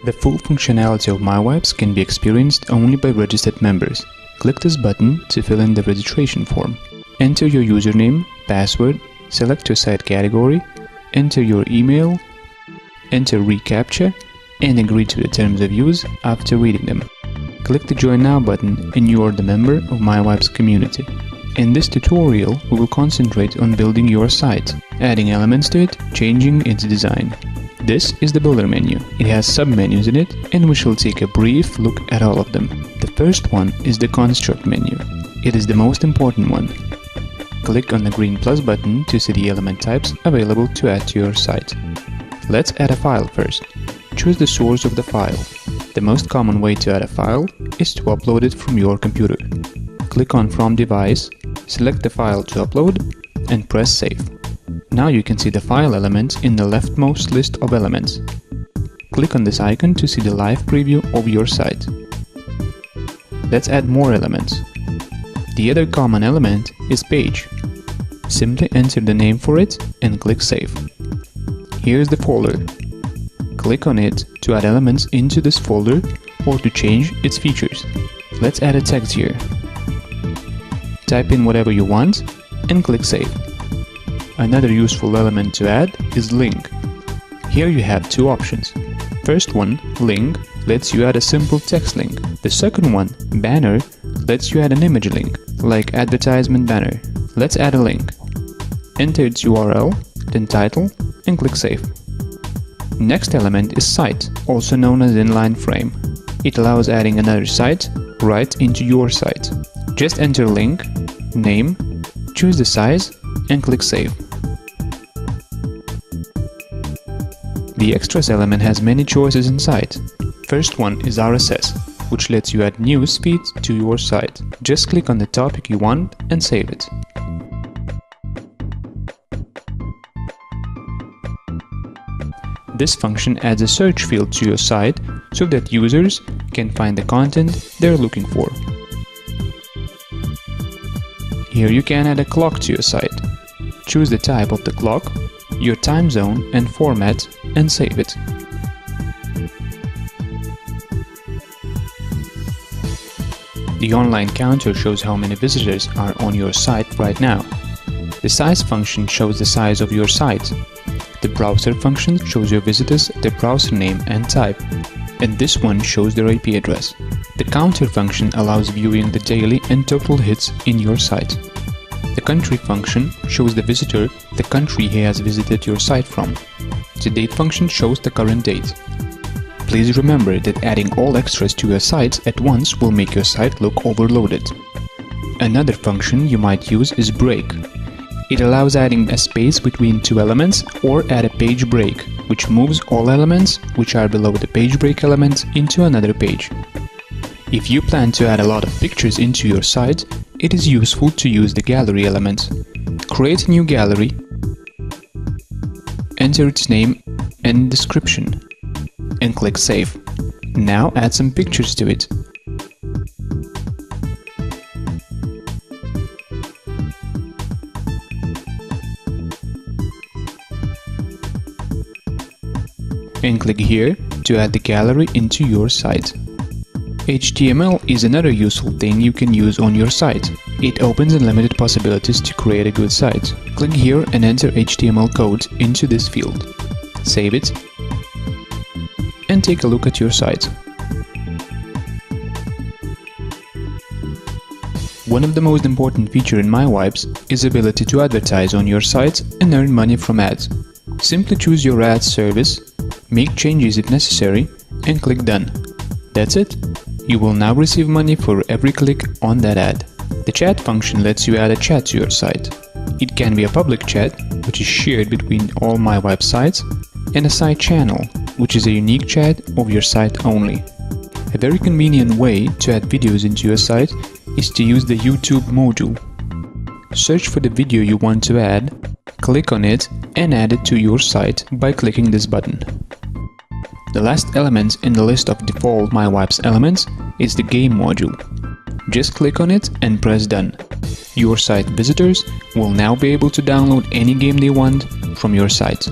The full functionality of MyWibes can be experienced only by registered members. Click this button to fill in the registration form. Enter your username, password, select your site category, enter your email, enter reCAPTCHA, and agree to the terms of use after reading them. Click the Join Now button and you are the member of MyWibes community. In this tutorial, we will concentrate on building your site, adding elements to it, changing its design. This is the Builder menu. It has sub-menus in it, and we shall take a brief look at all of them. The first one is the Construct menu. It is the most important one. Click on the green plus button to see the element types available to add to your site. Let's add a file first. Choose the source of the file. The most common way to add a file is to upload it from your computer. Click on From Device, select the file to upload, and press Save. Now you can see the file element in the leftmost list of elements. Click on this icon to see the live preview of your site. Let's add more elements. The other common element is Page. Simply enter the name for it and click Save. Here's the folder. Click on it to add elements into this folder or to change its features. Let's add a text here. Type in whatever you want and click Save. Another useful element to add is Link. Here you have two options. First one, Link, lets you add a simple text link. The second one, Banner, lets you add an image link, like advertisement banner. Let's add a link. Enter its URL, then title, and click Save. Next element is Site, also known as inline frame. It allows adding another site right into your site. Just enter link, name, choose the size, and click Save. The Extras element has many choices inside. First one is RSS, which lets you add news feeds to your site. Just click on the topic you want and save it. This function adds a search field to your site so that users can find the content they're looking for. Here you can add a clock to your site. Choose the type of the clock, your time zone and format, and save it. The online counter shows how many visitors are on your site right now. The size function shows the size of your site. The browser function shows your visitors their browser name and type, and this one shows their IP address. The counter function allows viewing the daily and total hits in your site. The country function shows the visitor the country he has visited your site from. The date function shows the current date. Please remember that adding all extras to your site at once will make your site look overloaded. Another function you might use is break. It allows adding a space between two elements or add a page break, which moves all elements which are below the page break element into another page. If you plan to add a lot of pictures into your site, it is useful to use the gallery element. Create a new gallery, enter its name and description, and click Save. Now add some pictures to it. And click here to add the gallery into your site. HTML is another useful thing you can use on your site. It opens unlimited possibilities to create a good site. Click here and enter HTML code into this field. Save it and take a look at your site. One of the most important features in MyWibes is the ability to advertise on your site and earn money from ads. Simply choose your ad service, make changes if necessary, and click Done. That's it. You will now receive money for every click on that ad. The chat function lets you add a chat to your site. It can be a public chat, which is shared between all MyWibes sites, and a site channel, which is a unique chat of your site only. A very convenient way to add videos into your site is to use the YouTube module. Search for the video you want to add, click on it, and add it to your site by clicking this button. The last element in the list of default MyWibes elements is the Game module. Just click on it and press Done. Your site visitors will now be able to download any game they want from your site.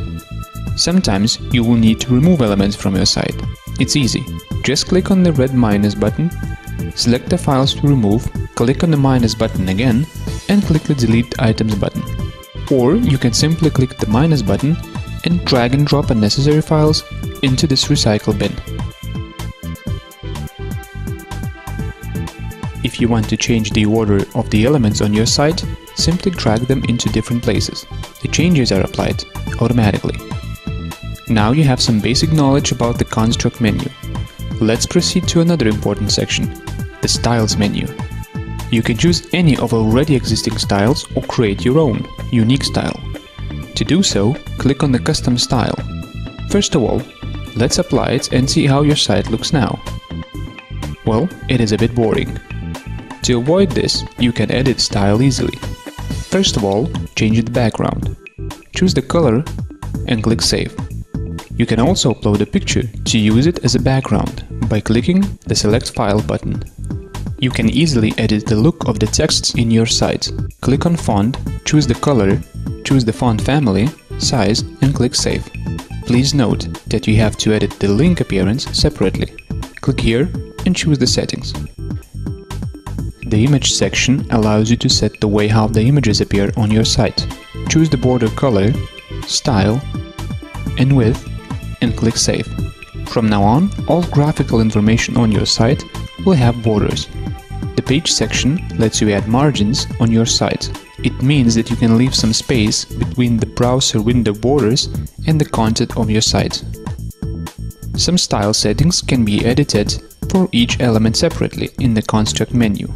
Sometimes you will need to remove elements from your site. It's easy. Just click on the red minus button, select the files to remove, click on the minus button again, and click the delete items button. Or you can simply click the minus button and drag and drop unnecessary files into this recycle bin. If you want to change the order of the elements on your site, simply drag them into different places. The changes are applied automatically. Now you have some basic knowledge about the construct menu. Let's proceed to another important section, the styles menu. You can choose any of already existing styles or create your own, unique style. To do so, click on the custom style. First of all, let's apply it and see how your site looks now. Well, it is a bit boring. To avoid this, you can edit style easily. First of all, change the background. Choose the color and click Save. You can also upload a picture to use it as a background by clicking the Select File button. You can easily edit the look of the texts in your site. Click on Font, choose the color, choose the font family, size, and click Save. Please note that you have to edit the link appearance separately. Click here and choose the settings. The image section allows you to set the way how the images appear on your site. Choose the border color, style, and width, and click Save. From now on, all graphical information on your site will have borders. The page section lets you add margins on your site. It means that you can leave some space between the browser window borders and the content of your site. Some style settings can be edited for each element separately in the construct menu.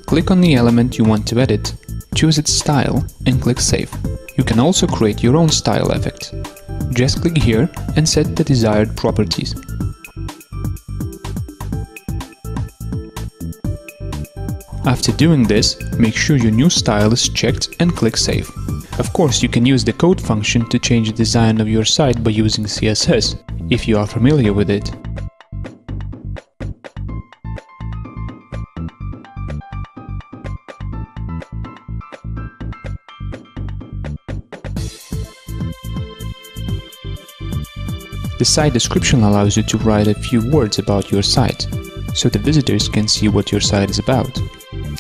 Click on the element you want to edit, choose its style, and click Save. You can also create your own style effect. Just click here and set the desired properties. After doing this, make sure your new style is checked and click Save. Of course, you can use the code function to change the design of your site by using CSS, if you are familiar with it. The site description allows you to write a few words about your site, so the visitors can see what your site is about.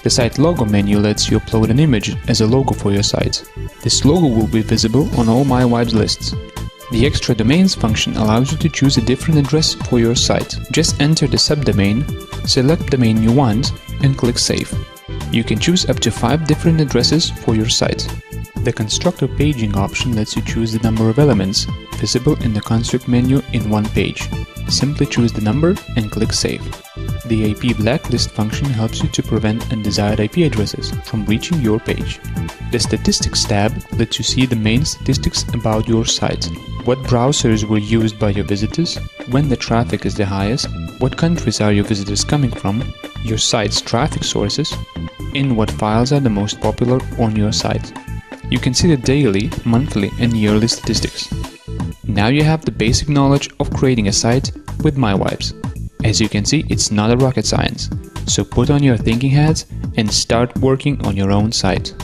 The site logo menu lets you upload an image as a logo for your site. This logo will be visible on all MyWibes lists. The extra domains function allows you to choose a different address for your site. Just enter the subdomain, select the domain you want, and click Save. You can choose up to 5 different addresses for your site. The constructor paging option lets you choose the number of elements visible in the construct menu in one page. Simply choose the number and click Save. The IP blacklist function helps you to prevent undesired IP addresses from reaching your page. The Statistics tab lets you see the main statistics about your site. What browsers were used by your visitors, when the traffic is the highest, what countries are your visitors coming from, your site's traffic sources, and what files are the most popular on your site. You can see the daily, monthly, and yearly statistics. Now you have the basic knowledge of creating a site with MyWibes. As you can see, it's not a rocket science, so put on your thinking hats and start working on your own site.